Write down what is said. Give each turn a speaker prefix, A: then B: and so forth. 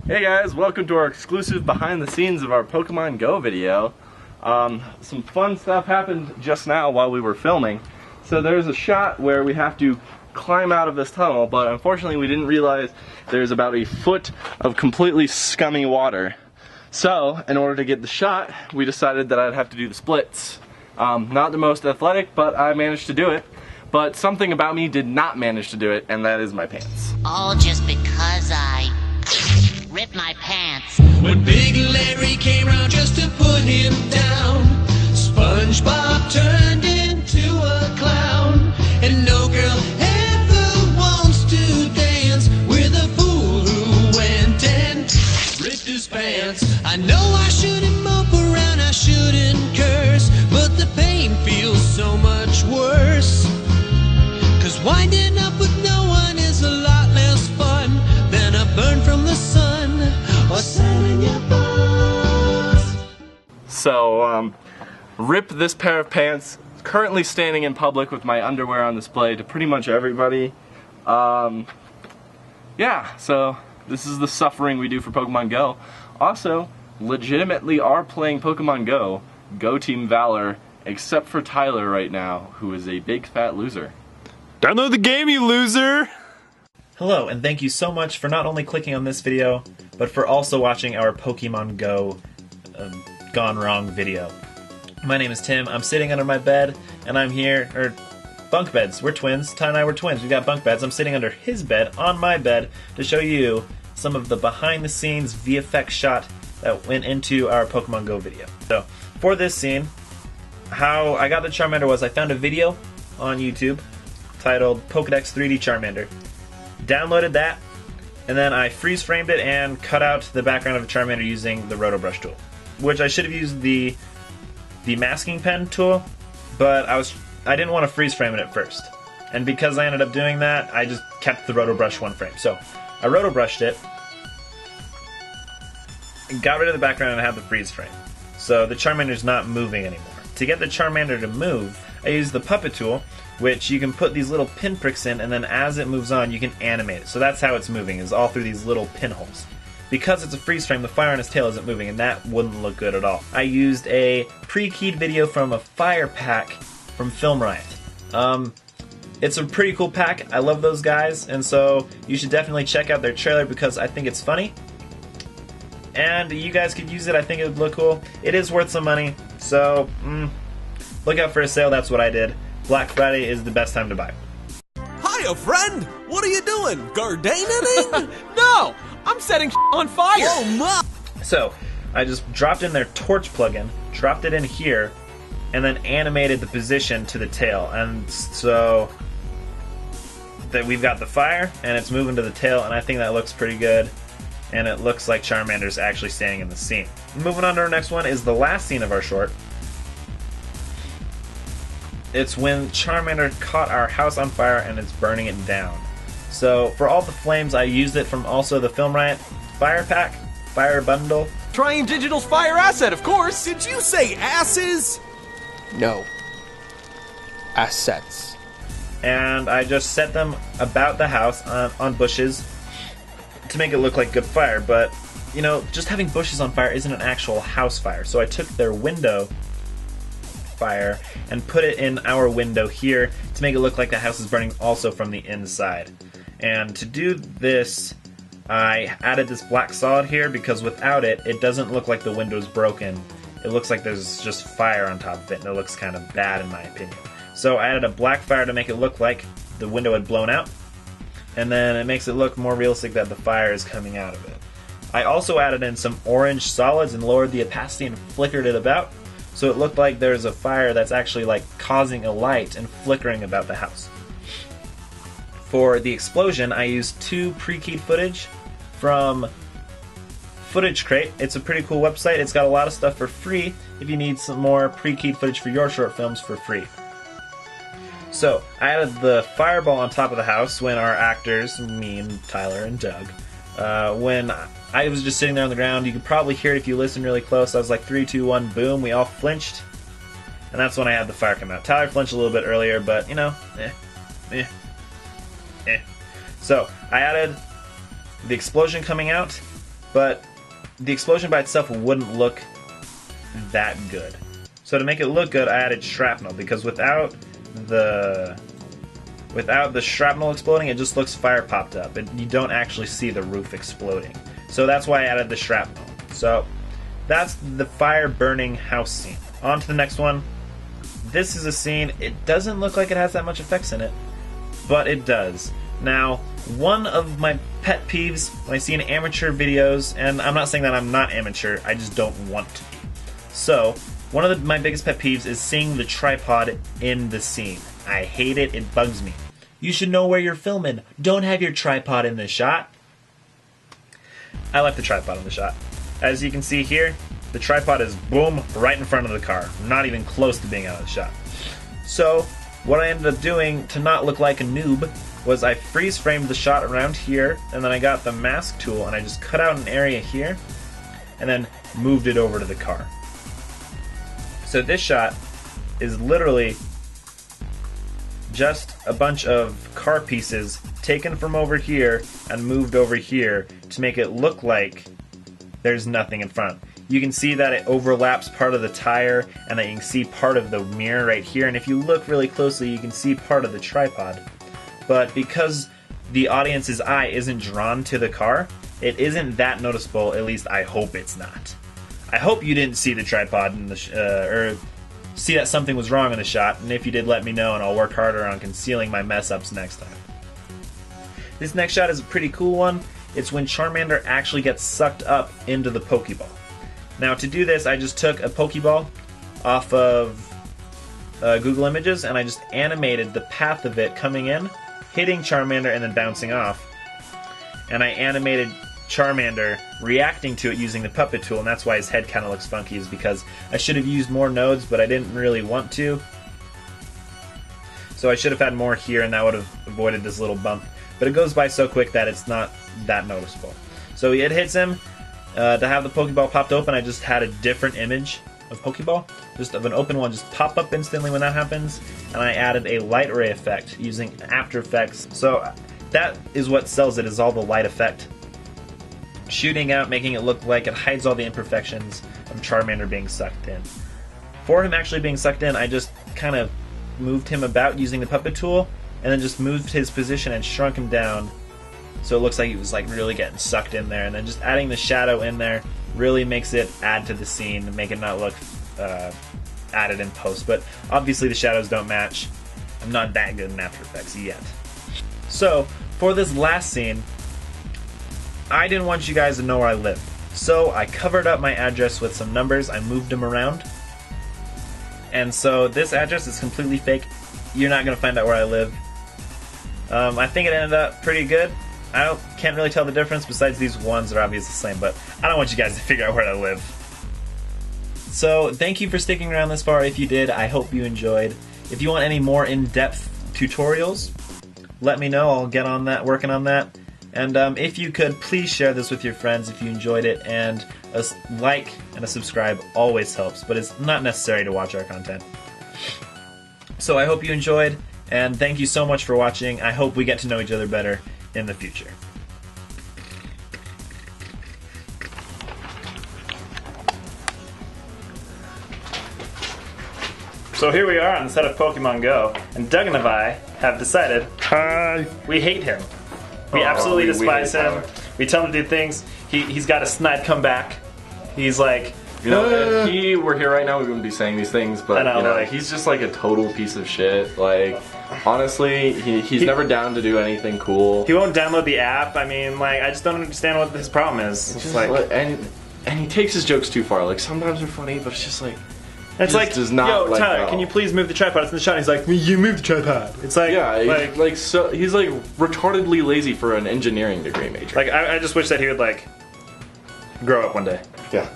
A: Hey guys, welcome to our exclusive behind the scenes of our Pokemon Go video. Some fun stuff happened just now while we were filming. So there's a shot where we have to climb out of this tunnel, but unfortunately we didn't realize there's about a foot of completely scummy water. So in order to get the shot, we decided that I'd have to do the splits. Not the most athletic, but I managed to do it. But something about me did not manage to do it, and that is my pants.
B: All just because I ripped my pants.
C: When Big Larry came round just to put him down, SpongeBob turned into a clown. And no girl ever wants to dance with a fool who went and ripped his pants. I know I shouldn't mope around, I shouldn't curse, but the pain feels so much worse. 'Cause winding up with no one is a lot less fun than a burn from the sun or selling your bones.
A: So, rip this pair of pants. Currently standing in public with my underwear on display to pretty much everybody. Yeah, so this is the suffering we do for Pokemon Go. Also, legitimately are playing Pokemon Go. Go Team Valor, except for Tyler right now, who is a big fat loser.
D: Download the game, you loser!
E: Hello, and thank you so much for not only clicking on this video, but for also watching our Pokemon Go Gone Wrong video. My name is Tim, I'm sitting under my bed, and I'm here, bunk beds, we're twins, Ty and I were twins, we got bunk beds. I'm sitting under his bed, on my bed, to show you some of the behind the scenes VFX shot that went into our Pokemon Go video. So, for this scene, how I got the Charmander was I found a video on YouTube titled Pokedex 3D Charmander. Downloaded that, and then I freeze framed it and cut out the background of a Charmander using the Roto Brush tool, which I should have used the masking pen tool, but I didn't want to freeze frame it at first, and because I ended up doing that, I just kept the Roto Brush one frame. So I Roto Brushed it, got rid of the background, and I have the freeze frame. So the Charmander's not moving anymore. To get the Charmander to move, I used the puppet tool, which you can put these little pinpricks in, and then as it moves on, you can animate it. So that's how it's moving, is all through these little pinholes. Because it's a freeze frame, the fire on his tail isn't moving, and that wouldn't look good at all. I used a pre-keyed video from a fire pack from Film Riot. It's a pretty cool pack. I love those guys, and so you should definitely check out their trailer because I think it's funny. And you guys could use it. I think it would look cool. It is worth some money, so look out for a sale. That's what I did. Black Friday is the best time to buy.
C: Hiya, friend! What are you doing? Gardening? No! I'm setting on fire! Oh my!
E: So, I just dropped in their torch plugin, dropped it in here, and then animated the position to the tail. And so that we've got the fire, and it's moving to the tail, and I think that looks pretty good. And it looks like Charmander's actually staying in the scene. Moving on to our next one is the last scene of our short. It's when Charmander caught our house on fire and it's burning it down. So for all the flames, I used it from also the Film Riot Fire Pack, Fire Bundle.
C: Trying Digital's fire asset, of course! Did you say asses?
F: No. Assets.
E: And I just set them about the house on bushes to make it look like good fire. But, you know, just having bushes on fire isn't an actual house fire. So I took their window fire and put it in our window here to make it look like the house is burning also from the inside. And to do this, I added this black solid here because without it, it doesn't look like the window's broken. It looks like there's just fire on top of it, and it looks kind of bad in my opinion. So I added a black fire to make it look like the window had blown out, and then it makes it look more realistic that the fire is coming out of it. I also added in some orange solids and lowered the opacity and flickered it about, so it looked like there's a fire that's actually like causing a light and flickering about the house. For the explosion, I used 2 pre-keyed footage from Footage Crate. It's a pretty cool website. It's got a lot of stuff for free if you need some more pre-keyed footage for your short films for free. So, I added the fireball on top of the house when our actors, me and Tyler and Doug, when I was just sitting there on the ground. You could probably hear it if you listen really close. I was like 3, 2, 1, boom. We all flinched, and that's when I had the fire come out. Tyler flinched a little bit earlier, but you know, So I added the explosion coming out, but the explosion by itself wouldn't look that good. So to make it look good, I added shrapnel, because without the shrapnel exploding, it just looks fire popped up, and you don't actually see the roof exploding. So that's why I added the shrapnel. So that's the fire burning house scene. On to the next one. This is a scene, it doesn't look like it has that much effects in it, but it does. Now, one of my pet peeves when I see in amateur videos, and I'm not saying that I'm not amateur, I just don't want to be. So, one of my biggest pet peeves is seeing the tripod in the scene. I hate it, it bugs me. You should know where you're filming. Don't have your tripod in the shot. I left the tripod in the shot. As you can see here, the tripod is boom, right in front of the car. Not even close to being out of the shot. So, what I ended up doing to not look like a noob was I freeze framed the shot around here, and then I got the mask tool and I just cut out an area here, and then moved it over to the car. So this shot is literally just a bunch of car pieces taken from over here and moved over here to make it look like there's nothing in front. You can see that it overlaps part of the tire, and that you can see part of the mirror right here, and if you look really closely you can see part of the tripod. But because the audience's eye isn't drawn to the car, it isn't that noticeable, at least I hope it's not. I hope you didn't see the tripod in the or see that something was wrong in the shot, and if you did, let me know and I'll work harder on concealing my mess-ups next time. This next shot is a pretty cool one. It's when Charmander actually gets sucked up into the Pokeball. Now to do this, I just took a Pokeball off of Google Images and I just animated the path of it coming in, hitting Charmander and then bouncing off. And I animated Charmander reacting to it using the puppet tool, and that's why his head kind of looks funky, is because I should have used more nodes, but I didn't really want to. So I should have had more here, and that would have avoided this little bump. But it goes by so quick that it's not that noticeable. So it hits him. To have the Pokeball popped open, I just had a different image of Pokeball, just of an open one, just pop up instantly when that happens, and I added a light ray effect using After Effects. So that is what sells it, is all the light effect shooting out, making it look like it hides all the imperfections of Charmander being sucked in. For him actually being sucked in, I just kind of moved him about using the puppet tool, and then just moved his position and shrunk him down so it looks like he was like really getting sucked in there, and then just adding the shadow in there really makes it add to the scene and make it not look added in post. But obviously the shadows don't match. I'm not that good in After Effects yet. So for this last scene, I didn't want you guys to know where I lived, so I covered up my address with some numbers. I moved them around, and so this address is completely fake. You're not going to find out where I live. I think it ended up pretty good. I can't really tell the difference besides these ones that are obviously the same, but I don't want you guys to figure out where I live. So thank you for sticking around this far. If you did, I hope you enjoyed. If you want any more in-depth tutorials, let me know. I'll get on that, working on that. And if you could, please share this with your friends if you enjoyed it, and a like and a subscribe always helps, but it's not necessary to watch our content. So I hope you enjoyed, and thank you so much for watching. I hope we get to know each other better in the future. So here we are on the set of Pokemon Go, and Doug and I have decided we hate him. We absolutely despise him. We tell him to do things. He's got a snide comeback. He's like,
A: you know, if he were here right now, we wouldn't be saying these things, but
E: I know,
A: you know,
E: like,
A: he's just like a total piece of shit. Like, honestly, he's never down to do anything cool.
E: he won't download the app. I mean, like, I just don't understand what his problem is. It's like,
A: and he takes his jokes too far. Like, sometimes they're funny, but it's just like,
E: it's like,
A: does not
E: yo,
A: like
E: Tyler,
A: that.
E: can you please move the tripod? It's in the shot. And he's like, you move the tripod. It's like,
A: yeah, so he's like retardedly lazy for an engineering degree major.
E: like I just wish that he would like grow up one day.
A: Yeah.